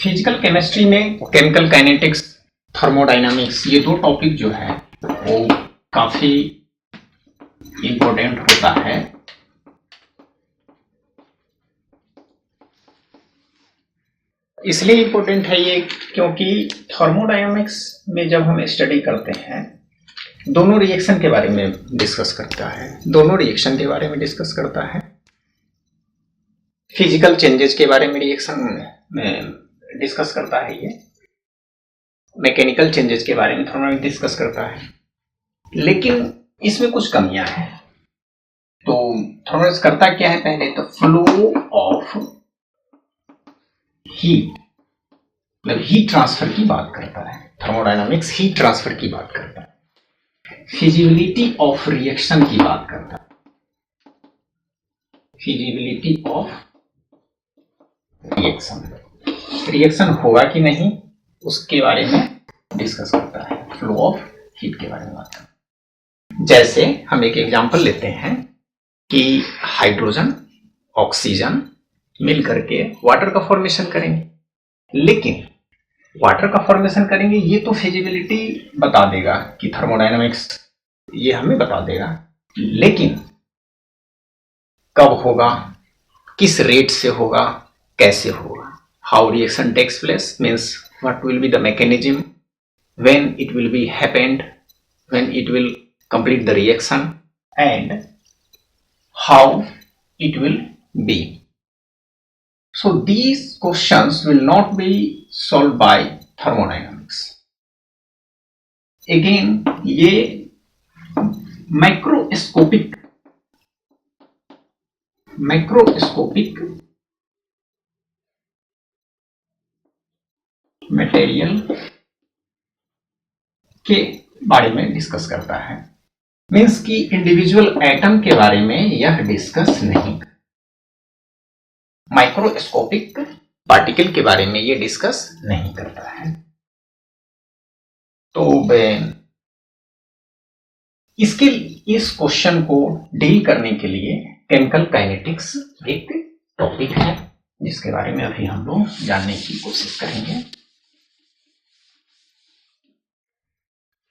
Physical chemistry में chemical kinetics, thermodynamics, ये दो टॉपिक जो है वो काफी इंपॉर्टेंट होता है। इसलिए इंपॉर्टेंट है ये क्योंकि थर्मोडायनामिक्स में जब हम स्टडी करते हैं दोनों रिएक्शन के बारे में डिस्कस करता है, दोनों रिएक्शन के बारे में डिस्कस करता है, फिजिकल चेंजेस के बारे में रिएक्शन में डिस्कस करता है, ये मैकेनिकल चेंजेस के बारे में थोड़ा डिस्कस करता है। लेकिन इसमें कुछ कमियां हैं। तो थर्मोडायनामिक्स करता क्या है, पहले तो फ्लो ऑफ हीट, मतलब हीट ट्रांसफर की बात करता है। थर्मोडायनामिक्स हीट ट्रांसफर की बात करता है, फिजिबिलिटी ऑफ रिएक्शन की बात करता है, फिजिबिलिटी ऑफ रिएक्शन होगा कि नहीं उसके बारे में डिस्कस करता है, फ्लो ऑफ हीट के बारे में बात करता है। जैसे हम एक एग्जांपल लेते हैं कि हाइड्रोजन ऑक्सीजन मिल करके वाटर का फॉर्मेशन करेंगे, लेकिन वाटर का फॉर्मेशन करेंगे ये तो फिजिबिलिटी बता देगा कि थर्मोडायनामिक्स ये हमें बता देगा, लेकिन कब होगा, किस रेट से होगा, कैसे होगा, how reaction takes place, means what will be the mechanism, when it will be happened, when it will complete the reaction, and how it will be. So these questions will not be solved by thermodynamics. Again ये microscopic material के बारे में discuss करता है, means कि individual atom के बारे में यह डिस्कस नहीं, माइक्रोस्कोपिक पार्टिकल के बारे में यह डिस्कस नहीं करता है। तो इस क्वेश्चन को डील करने के लिए केमिकल काइनेटिक्स एक टॉपिक है जिसके बारे में अभी हम लोग जानने की कोशिश करेंगे।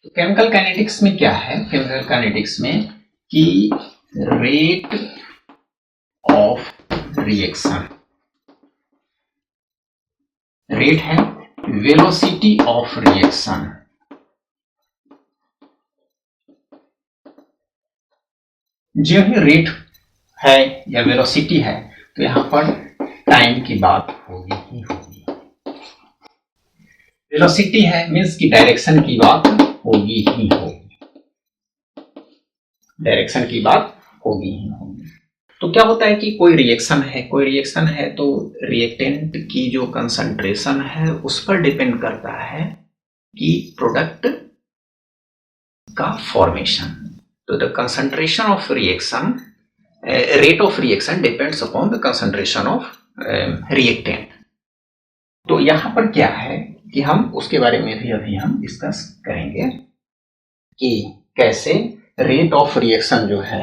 तो केमिकल काइनेटिक्स में क्या है, केमिकल काइनेटिक्स में कि रेट ऑफ रिएक्शन, रेट है वेलोसिटी ऑफ रिएक्शन, जो ही रेट है या वेलोसिटी है तो यहां पर टाइम की बात होगी ही होगी। वेलोसिटी है मीन्स की डायरेक्शन की बात होगी ही होगी, डायरेक्शन की बात होगी ही होगी। तो क्या होता है कि कोई रिएक्शन है तो रिएक्टेंट की जो कंसंट्रेशन है उस पर डिपेंड करता है कि प्रोडक्ट का फॉर्मेशन। तो the concentration of reaction, rate of reaction depends upon the concentration of reactant. तो यहां पर क्या है कि हम उसके बारे में भी अभी हम डिस्कस करेंगे कि कैसे रेट ऑफ रिएक्शन जो है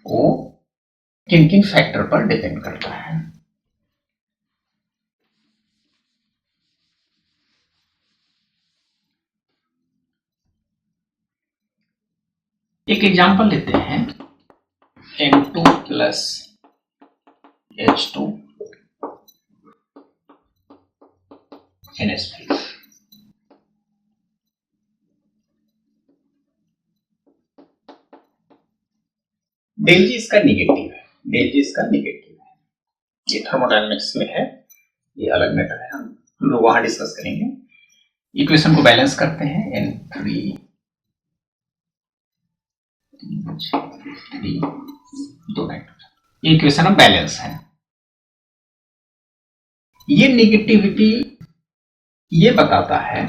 वो किन किन फैक्टर पर डिपेंड करता है। एक एग्जांपल लेते हैं N2 plus H2 NH3। Del जी इसका निगेटिव है, ये थर्मोडायनामिक्स में है, ये अलग मैटर है, हम लोग वहां डिस्कस करेंगे। इक्वेशन को बैलेंस करते हैं, N3 दो नाइट्रोजन, ये इक्वेशन अब बैलेंस है। ये निगेटिविटी ये बताता है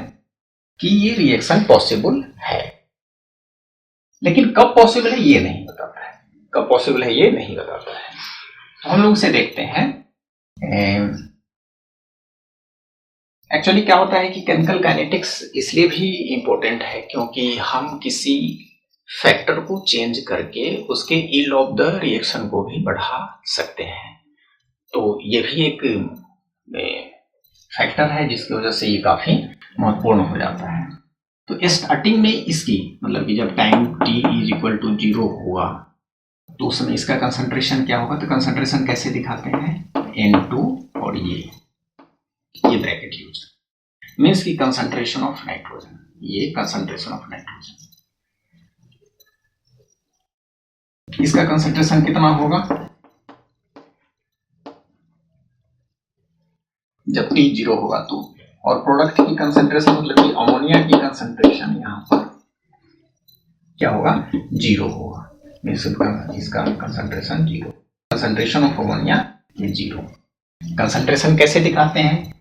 कि ये रिएक्शन पॉसिबल है, लेकिन कब पॉसिबल है ये नहीं बताता है, तो हम लोग इसे देखते हैं। एक्चुअली क्या होता है कि केमिकल काइनेटिक्स इसलिए भी इंपॉर्टेंट है क्योंकि हम किसी फैक्टर को चेंज करके उसके यील्ड ऑफ द रिएक्शन को भी बढ़ा सकते हैं। तो ये भी एक फैक्टर है जिसकी वजह से ये काफी महत्वपूर्ण हो जाता है। तो स्टार्टिंग में इसकी मतलब कि जब time t is equal to 0 हुआ तो उस समय इसका कंसंट्रेशन क्या होगा, तो कंसंट्रेशन कैसे दिखाते हैं, N2 और ये ब्रैकेट यूज मीन्स की कंसंट्रेशन ऑफ नाइट्रोजन, ये कंसंट्रेशन ऑफ नाइट्रोजन, इसका कंसंट्रेशन कितना होगा जब t 0 होगा तो, और प्रोडक्ट की कंसंट्रेशन मतलब कि अमोनिया की कंसंट्रेशन यहाँ पर क्या होगा, 0 होगा, मीन्स इसका कंसंट्रेशन 0, कंसंट्रेशन ऑफ अमोनिया ये 0। कंसंट्रेशन कैसे दिखाते हैं,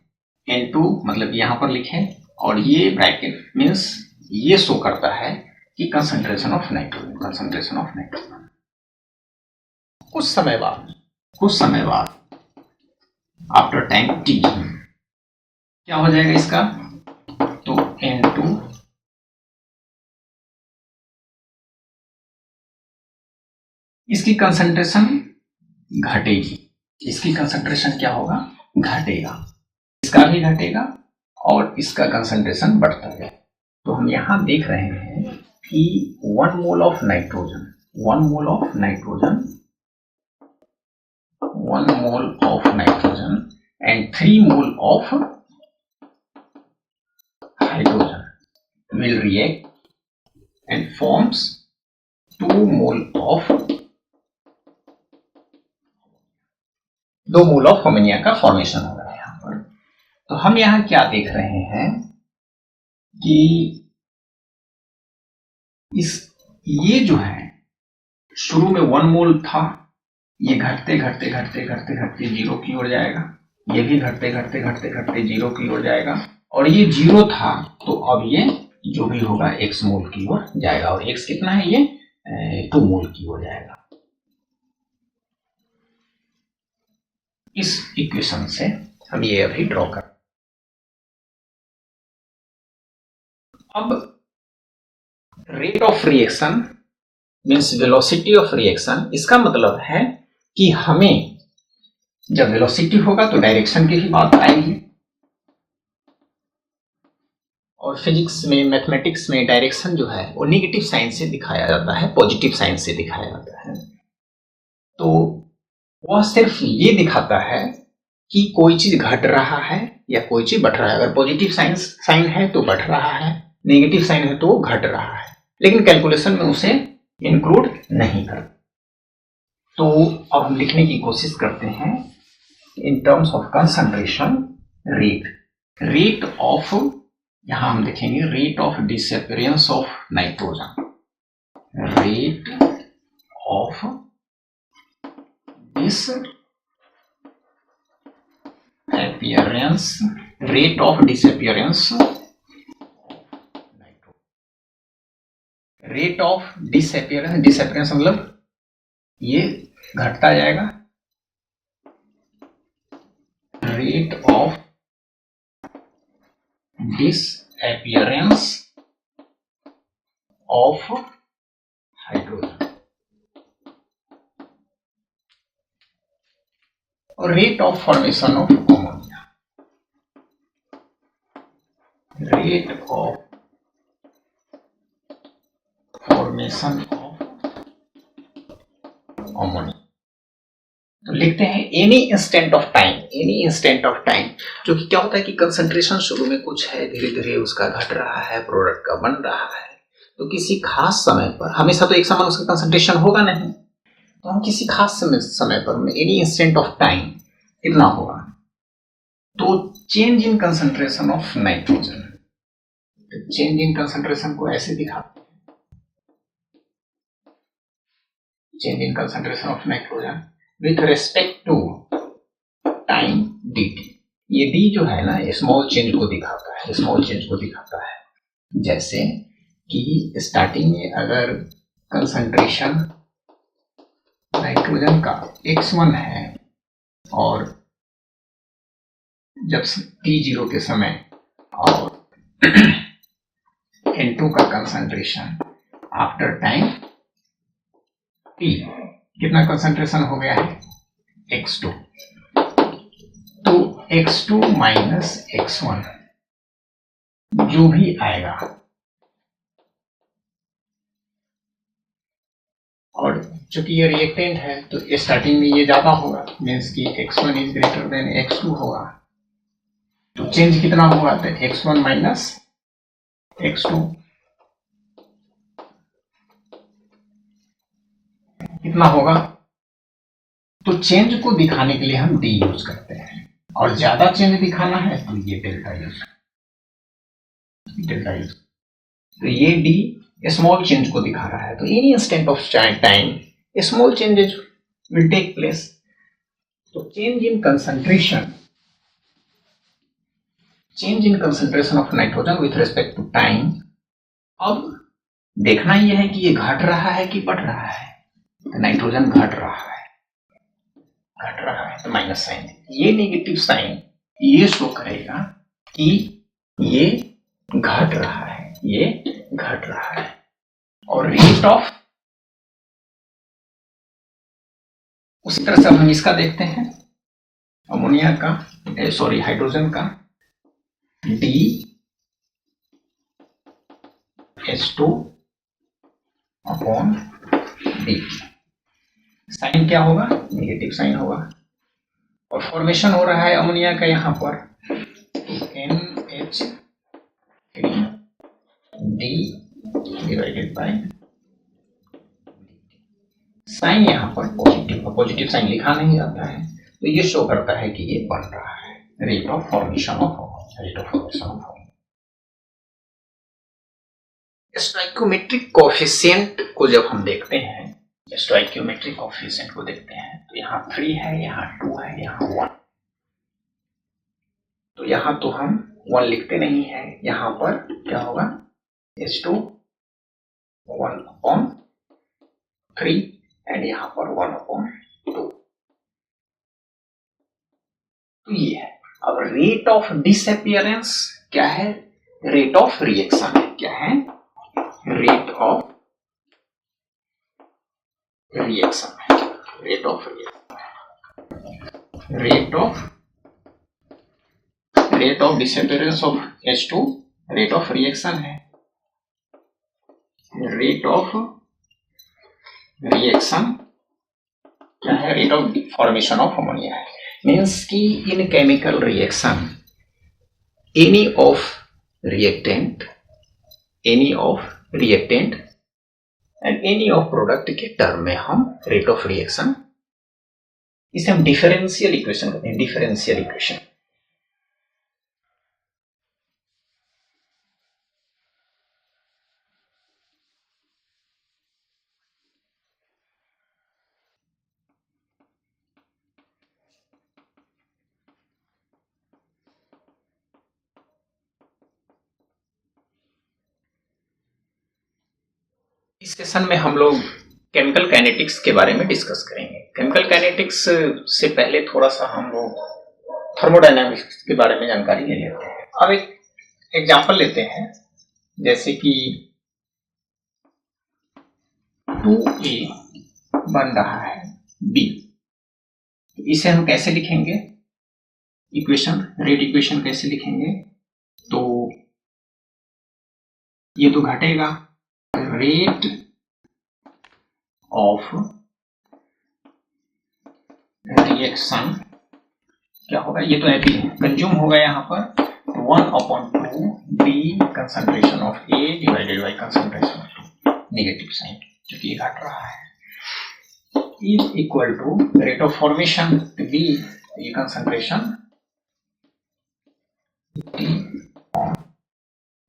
N2 मतलब यहाँ पर लिखें और ये ब्रैकेट मीन्स ये शो करता है कि concentration of nitrogen, concentration of nitrogen. कुछ समय बाद आफ्टर टाइम t क्या हो जाएगा इसका, तो N2 इसकी कंसंट्रेशन घटेगी, इसकी कंसंट्रेशन क्या होगा, घटेगा, इसका भी घटेगा और इसका कंसंट्रेशन बढ़ता है। तो हम यहां देख रहे हैं कि 1 mole of nitrogen 1 mole of nitrogen 1 mole of nitrogen and 3 mole of hydrogen will react and forms 2 mole of 2 mole of ammonia का फॉर्मेशन हो रहा है यहाँ पर। तो हम यहाँ क्या देख रहे हैं कि ये जो है शुरू में 1 मोल था, ये घटते घटते घटते घटते घटते 0 की ओर जाएगा, ये भी घटते घटते घटते घटते 0 की ओर जाएगा, और ये 0 था तो अब ये जो भी होगा x मोल की ओर जाएगा, और x कितना है, ये 2 मोल की ओर जाएगा। इस इक्वेशन से हम ये अभी ड्रॉ कर, अब rate of reaction means velocity of reaction, इसका मतलब है कि हमें जब वेलोसिटी होगा तो डायरेक्शन की भी बात आएगी, और फिजिक्स में मैथमेटिक्स में डायरेक्शन जो है वो नेगेटिव साइन से दिखाया जाता है, पॉजिटिव साइन से दिखाया जाता है। तो वह सिर्फ ये दिखाता है कि कोई चीज घट रहा है या कोई चीज बढ़ रहा है। अगर पॉजिटिव साइन है तो बढ़ रहा है, नेगेटिव साइन है तो वो घट रहा है, लेकिन कैलकुलेशन में उसे इंक्लूड नहीं करता। तो अब हम लिखने की कोशिश करते हैं in terms of concentration rate of, यहां हम देखेंगे rate of disappearance of nitrogen, rate of disappearance rate of disappearance मतलब ये घटता जाएगा, rate of disappearance of hydrogen और rate of formation of ammonia, rate of formation of ammonia. तो लिखते हैं एनी इंस्टेंट ऑफ टाइम, जो कि क्या होता है कि कंसंट्रेशन शुरू में कुछ है, धीरे धीरे उसका घट रहा है, प्रोडक्ट का बन रहा है, तो किसी खास समय पर, हमेशा तो एक समान उसका कंसंट्रेशन होगा नहीं, तो हम किसी खास समय पर एनी इंस्टेंट ऑफ टाइम कितना होगा, तो change in concentration of nitrogen, change in concentration को ऐसे दिखाते हैं, change in concentration of nitrogen with respect to time dt। ये d जो है ना स्मॉल चेंज को दिखाता है, जैसे कि स्टार्टिंग में अगर कंसंट्रेशन नाइट्रोजन का x1 है और जब t0 के समय और N2 का कंसंट्रेशन आफ्टर टाइम t कितना कंसंट्रेशन हो गया है, x2, x2 माइनस x1 जो भी आएगा, और चूंकि ये रिएक्टेंट है तो स्टार्टिंग में ये ज्यादा होगा, मीन्स कि x1 is greater than x2 होगा, तो चेंज कितना होगा, तो x1 माइनस x2 कितना होगा। तो चेंज को दिखाने के लिए हम d यूज करते हैं, और ज्यादा चेंज दिखाना है तो ये डेल्टा यूज, तो ये d स्मॉल चेंज को दिखा रहा है, तो any instant of time small changes will take place. तो change in concentration of nitrogen with respect to time. अब देखना यह है कि ये घट रहा है कि बढ़ रहा है, तो नाइट्रोजन घट रहा है तो माइनस साइन, ये नेगेटिव साइन ये शो करेगा कि ये घट रहा है, और रेट ऑफ, उसी तरह से हम इसका देखते हैं अमोनिया का, सॉरी हाइड्रोजन का, DH2 अपॉन dt, साइन क्या होगा, नेगेटिव साइन होगा, और फॉर्मेशन हो रहा है अमोनिया का यहां पर NH3D डिवाइडेड बाय, साइन यहां पर पॉजिटिव साइन लिखा नहीं जाता है, तो ये शो करता है कि ये बन रहा है, rate of formation of stoichiometric coefficient को जब हम देखते हैं, स्टोइकियोमेट्रिक कोएफिशिएंट को देखते हैं, तो यहाँ 3 है, यहाँ 2 है, यहाँ 1, तो यहाँ तो हम 1 लिखते नहीं है, यहाँ पर क्या होगा, H2 1/3 एंड यहाँ पर 1/2, तो ये है। अब रेट ऑफ डिसअपियरेंस क्या है, रेट ऑफ रिएक्शन है, क्या है, रेट ऑफ रिएक्शन है, rate of disappearance of H2, rate of reaction है, रेट ऑफ रिएक्शन क्या है, rate of formation of ammonia है। मीन्स कि इन chemical reaction any of reactant and any of product के टर्म में हम रेट ऑफ रिएक्शन, इसे हम डिफरेंशियल इक्वेशन कहते हैं, डिफरेंशियल इक्वेशन। इस सेशन में हम लोग केमिकल काइनेटिक्स के बारे में डिस्कस करेंगे। केमिकल काइनेटिक्स से पहले थोड़ा सा हम लोग थर्मोडायनामिक्स के बारे में जानकारी ले लेते हैं। अब एक एग्जांपल लेते हैं, जैसे कि 2A बन रहा है B, इसे हम कैसे लिखेंगे, इक्वेशन, रेट इक्वेशन कैसे लिखेंगे, तो ये तो घटेगा, रेट ऑफ रिएक्शन क्या होगा, ये तो एपी कंज्यूम होगा, यहाँ पर 1/2 B concentration of A divided by concentration of negative sign, क्योंकि ये घट रहा है, is equal to rate of formation B, ये कंसंट्रेशन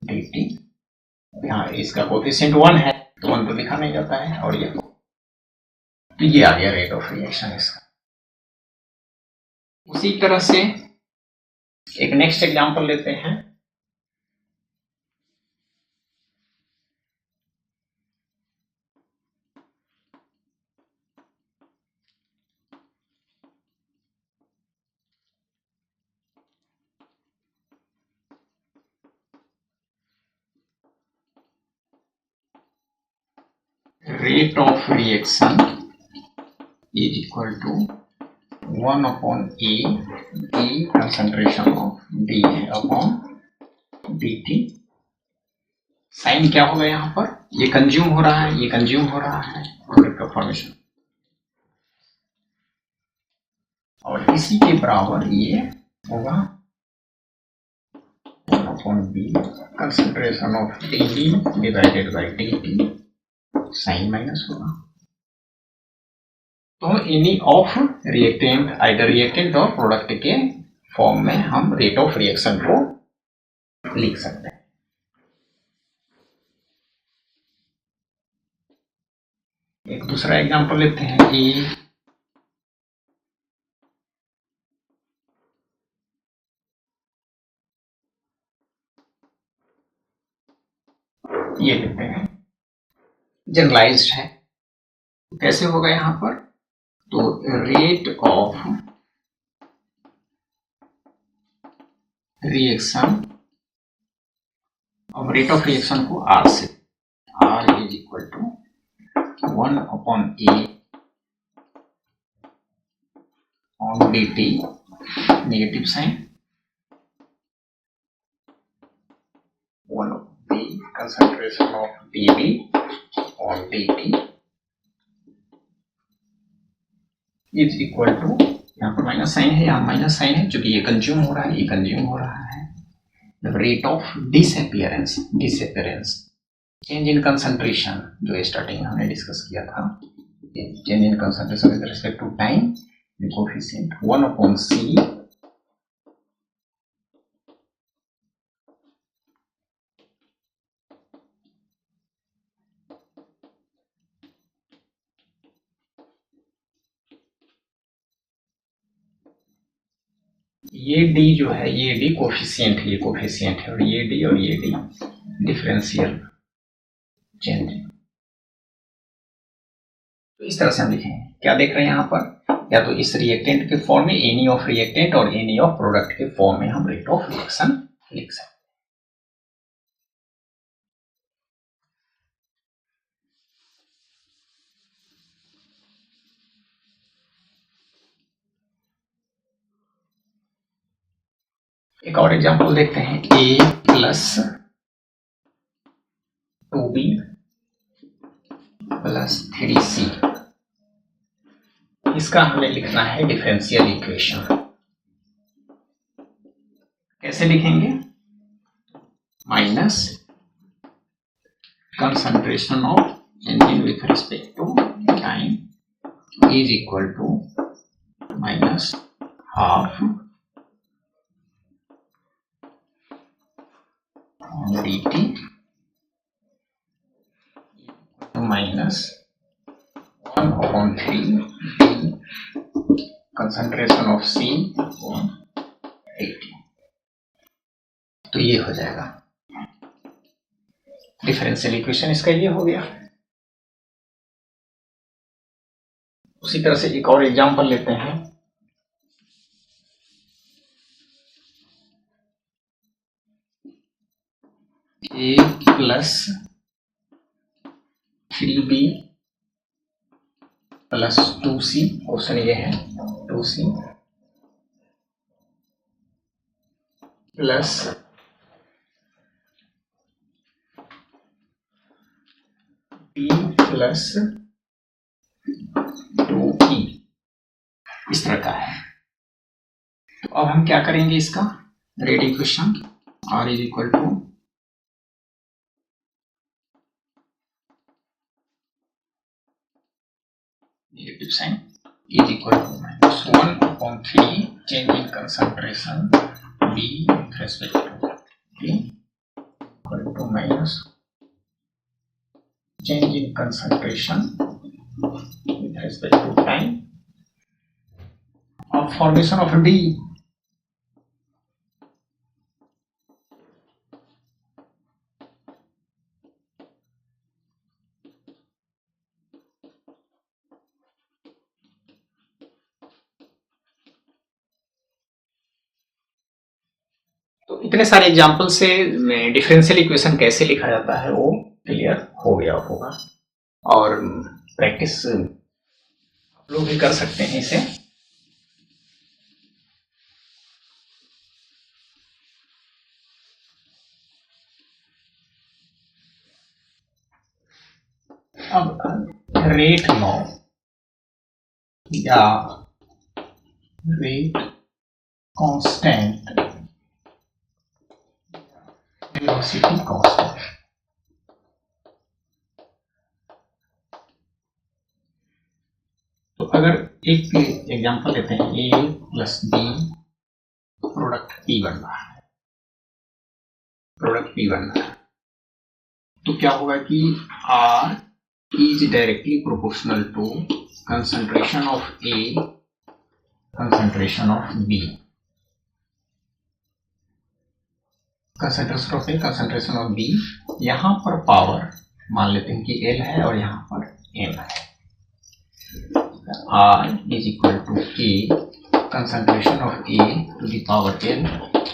dt, यहाँ इसका कोएफिशिएंट 1 है तो 1 तो लिखा नहीं जाता है, और ये तो ये आ गया रेट ऑफ रिएक्शन इसका। उसी तरह से एक नेक्स्ट एग्जांपल लेते हैं, rate of reaction is equal to 1 upon A D concentration of D upon dt। Sign क्या होगा यहाँ पर, ये कंज्यूम हो रहा है, ये कंज्यूम हो रहा है, प्रोडक्ट का फॉर्मेशन, और इसी के बराबर ये होगा 1 upon B concentration of dB divided by dt, sign minus होगा। तो any of reactant, either reactant और प्रोडक्ट के फॉर्म में हम रेट ऑफ रिएक्शन को लिख सकते हैं। एक दूसरा एग्जांपल लेते हैं कि ये लेते हैं, जनरलाइज्ड है, कैसे होगा यहाँ पर, तो रेट ऑफ रिएक्शन, अब रेट ऑफ रिएक्शन को R से, R is equal to 1 upon A on dt, negative sign, 1 upon B concentration of dB on dt is equal to, यहाँ पर माइनस साइन है, यहाँ माइनस साइन है, क्योंकि ये कंज्यूम हो रहा है, ये कंज्यूम हो रहा है, rate of disappearance, disappearance, change in concentration, जो स्टार्टिंग में हमने डिस्कस किया था, change in concentration with respect to time, coefficient 1 upon C ये d जो है, ये d कोफिशिएंट है, ये कोफिशिएंट है, और ये d डिफरेंशियल चेंज। तो इस तरह से हम लिखेंगे, क्या देख रहे हैं यहाँ पर, या तो इस रिएक्टेंट के फॉर्म में एनी ऑफ रिएक्टेंट और एनी ऑफ प्रोडक्ट के फॉर्म में हम रेट ऑफ रिएक्शन लिख सकते हैं। एक और एग्जांपल देखते हैं, A plus 2B plus 3C, इसका हमें लिखना है डिफरेंशियल इक्वेशन। कैसे लिखेंगे, minus concentration of changing with respect to time is equal to minus half dt minus 1 upon 3 d concentration of C upon dt। तो ये हो जाएगा डिफरेंशियल इक्वेशन, इसका ये हो गया। उसी तरह से एक और एग्जांपल लेते हैं, A plus 3B plus 2C, question ये है 2C plus B plus 2E, इस तरह का है। तो अब हम क्या करेंगे, इसका rate equation R is equal to negative sign is equal to minus 1 upon 3 change in concentration B with respect to T equal to minus change in concentration with respect to time of formation of D। तो इतने सारे example से differential equation कैसे लिखा जाता है वो clear हो गया होगा, और प्रैक्टिस आप लोग भी कर सकते हैं इसे। अब रेट लॉ या रेट कांस्टेंट, वेलोसिटी कांस्टेंट, तो अगर एक एग्जांपल लेते हैं, ए प्लस बी प्रोडक्ट पी बन रहा है, प्रोडक्ट पी बन रहा है, तो क्या होगा कि R is directly proportional to concentration of A, concentration of B, concentration of A, concentration of B. यहां पर पावर मान लेते हैं कि एल है और यहां पर एम है। R is equal to K concentration of A to the power L,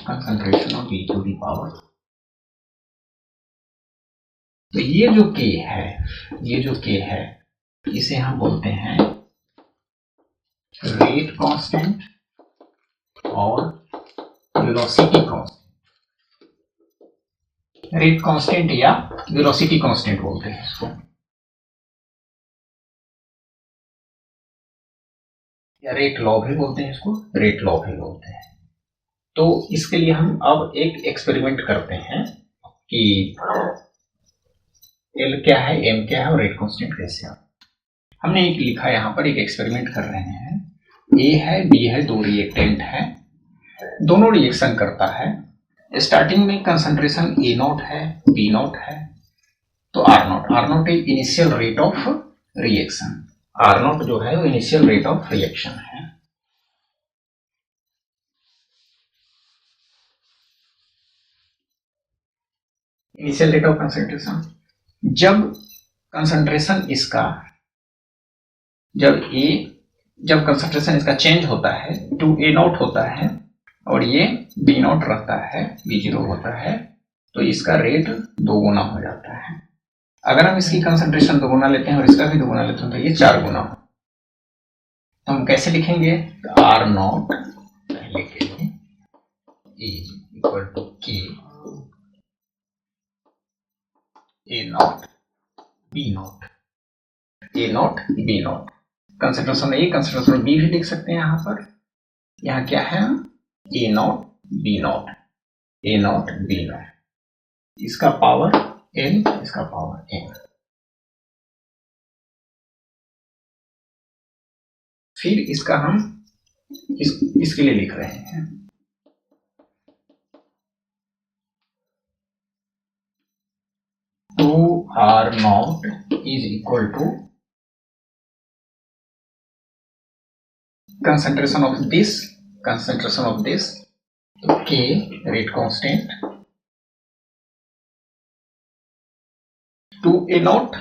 concentration of B to the power। तो ये जो K है, ये जो K है, इसे हम बोलते हैं रेट कांस्टेंट और वेलोसिटी कांस्टेंट। रेट कांस्टेंट या वेलोसिटी कांस्टेंट बोलते हैं इसको, या रेट लॉ भी बोलते हैं इसको, रेट लॉ भी बोलते हैं। तो इसके लिए हम अब एक एक्सपेरिमेंट करते हैं कि एल क्या है, एम क्या है और रेट कांस्टेंट कैसे है। हमने एक लिखा है, यहाँ पर एक एक्सपेरिमेंट कर रहे हैं। ए है, बी है, दो रिएक्टेंट है, दोनों रिएक्शन करता है। स्टार्टिंग में कंसंट्रेशन ए नॉट है, बी नॉट है, तो R not is initial rate of reaction. R naught जो है वो इनिशियल रेट ऑफ रिएक्शन है। इनिशियल रेट ऑफ कंसंट्रेशन, जब कंसंट्रेशन इसका, जब कंसंट्रेशन इसका चेंज होता है टू ए नॉट होता है और ये बी नॉट रहता है, बी जीरो होता है, तो इसका रेट दोगुना हो जाता है। अगर हम इसकी कंसंट्रेशन दोगुना लेते हैं और इसका भी दोगुना लेते हैं तो ये 4 गुना हो। तो हम कैसे लिखेंगे, आर नॉट पहले के लिए is equal to K A not B not, A not B not. Concentration A, concentration B भी लिख सकते हैं यहाँ पर। यहाँ क्या है, A not B not, A not B not, इसका पावर एन, इसका पावर एन। फिर इसका हम इसके लिए लिख रहे हैं, two R not is equal to concentration of this, तो K rate constant, to A naught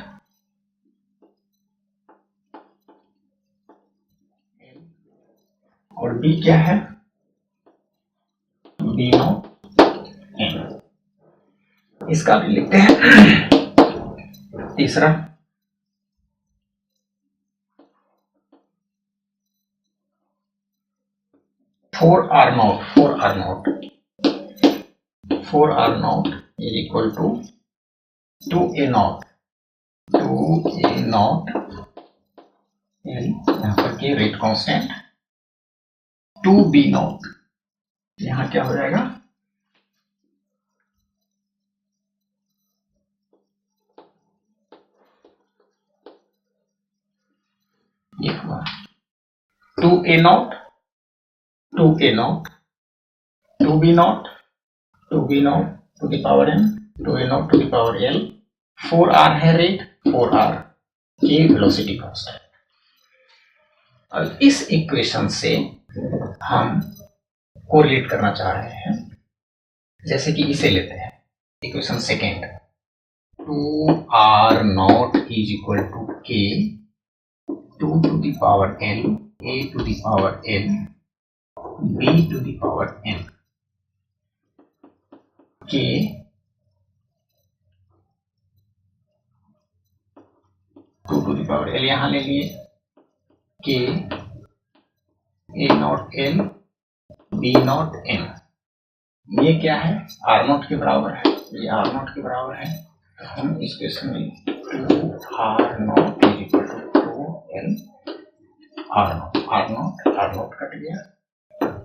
और B क्या है, B naught N। इसका भी लिखते हैं तीसरा, for R not is equal to A naught यहाँ पर k rate constant, to B naught, यहाँ क्या हो जाएगा, ये हुआ to A naught to B naught to the power N, to A naught to the power L, 4r है rate, 4r के वेलोसिटी कांस्टेंट। अब इस इक्वेशन से हम कोरिलेट करना चाह रहे हैं, जैसे कि इसे लेते हैं equation second, 2r not is equal to के 2 to the power n, a to the power n, b to the power n, k 2 to the power l यहां ले लिए, k a not n, b not n। ये क्या है, r not के बराबर है, ये r नॉट के बराबर है। तो हम इस क्वेश्चन में 2r0 is equal to 2l r0 cut गया,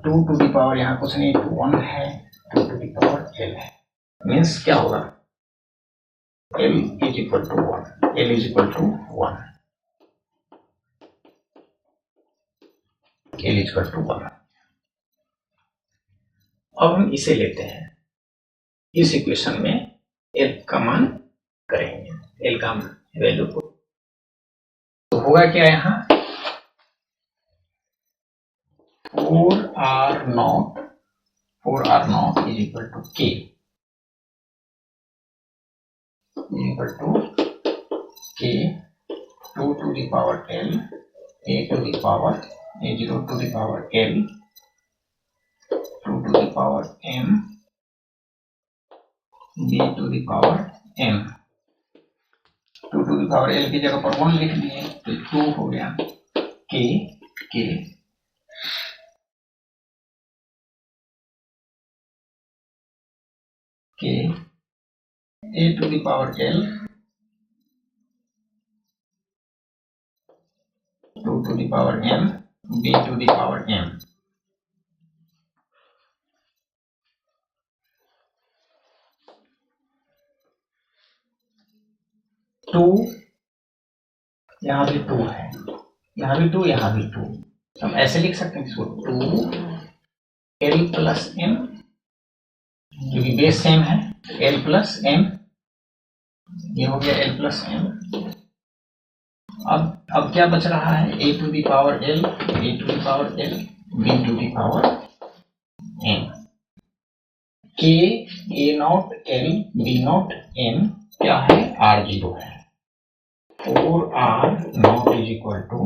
2 टू दी पावर यहाँ कुछ नहीं 1 है, 2 टू दी पावर l है, मीन्स क्या होगा l is equal to 1, l is equal to 1, l is equal to 1। अब हम इसे लेते हैं, इस इक्वेशन में l का मान करेंगे, l का वैल्यू को, तो होगा क्या यहाँ 4r0 is equal to k is equal to k 2 to the power l a to the power a0 to the power l 2 to the power m b to the power m, 2 to the power l की जगह पर 1 लिख दिए तो 2 हो गया k a to the power l 2 to the power m b to the power m, टू यहाँ भी 2 है, यहाँ भी 2, यहाँ भी 2, हम ऐसे लिख सकते हैं इसको 2l प्लस m, क्योंकि बेस सेम है, l प्लस m, ये हो गया l प्लस m। अब क्या बच रहा है a to the power l, a to the power l, b to the power m, k a not l b not m क्या है r0 है, 4r0 is equal to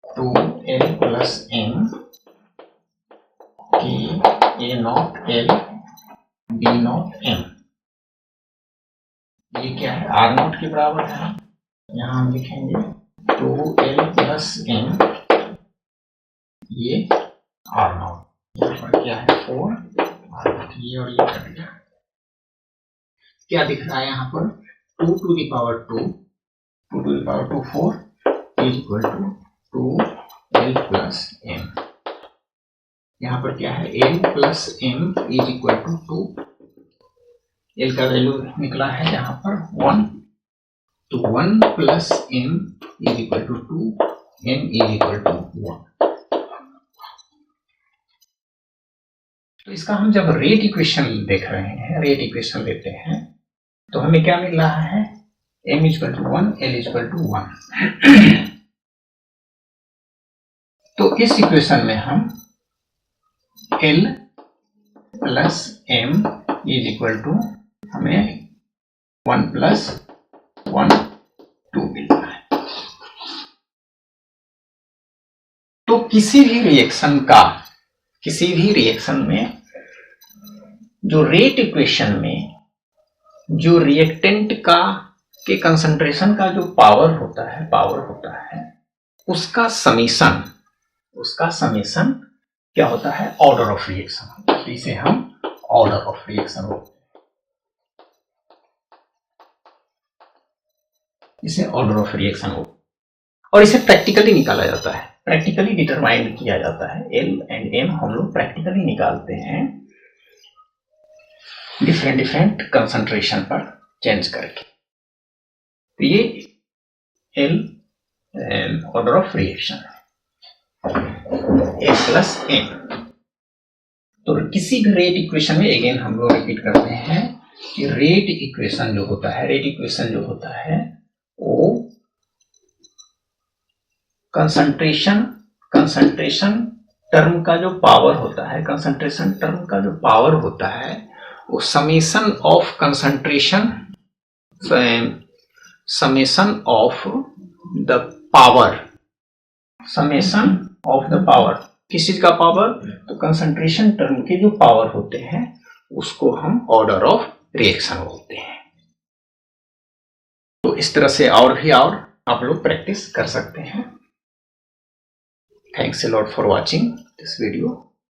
2l plus m k a not l b not m, ये क्या है r0 के बराबर है, यहाँ हम लिखेंगे 2l plus m, ये r0, यहाँ पर क्या है 4r0, ये और ये कट गया, क्या दिख रहा है यहाँ पर 2 to the power 2 4 is equal to 2l plus m, यहाँ पर क्या है l plus m is equal to 2, l का वैल्यू निकला है यहाँ पर 1, तो 1 plus m is equal to 2, m is equal to 1। तो इसका हम जब रेट इक्वेशन देख रहे हैं, रेट इक्वेशन लेते हैं, तो हमें क्या मिल रहा है m is equal to 1, l is equal to 1। तो इस इक्वेशन में हम l plus m is equal to हमें 1 प्लस 1 2 मिल रहा है। तो किसी भी रिएक्शन में जो रेट इक्वेशन में जो रिएक्टेंट का के कंसंट्रेशन का जो पावर होता है उसका समीशन क्या होता है ऑर्डर ऑफ रिएक्शन, इसे हम ऑर्डर ऑफ रिएक्शन बोलते हैं, इसे ऑर्डर ऑफ रिएक्शन हो, और इसे प्रैक्टिकली निकाला जाता है, प्रैक्टिकली डिटरमाइंड किया जाता है, L एंड M हम लोग प्रैक्टिकली निकालते हैं डिफरेंट कंसंट्रेशन पर चेंज करके। तो ये L order of reaction L plus M। तो किसी भी रेट इक्वेशन में अगेन हम लोग रिपीट करते हैं कि रेट इक्वेशन जो होता है वो कंसंट्रेशन टर्म का जो पावर होता है, वो समेशन ऑफ द पावर, किस चीज का पावर, तो कंसंट्रेशन टर्म के जो पावर होते हैं उसको हम ऑर्डर ऑफ रिएक्शन बोलते हैं। तो इस तरह से और आप लोग प्रैक्टिस कर सकते हैं। Thanks a lot for watching this video.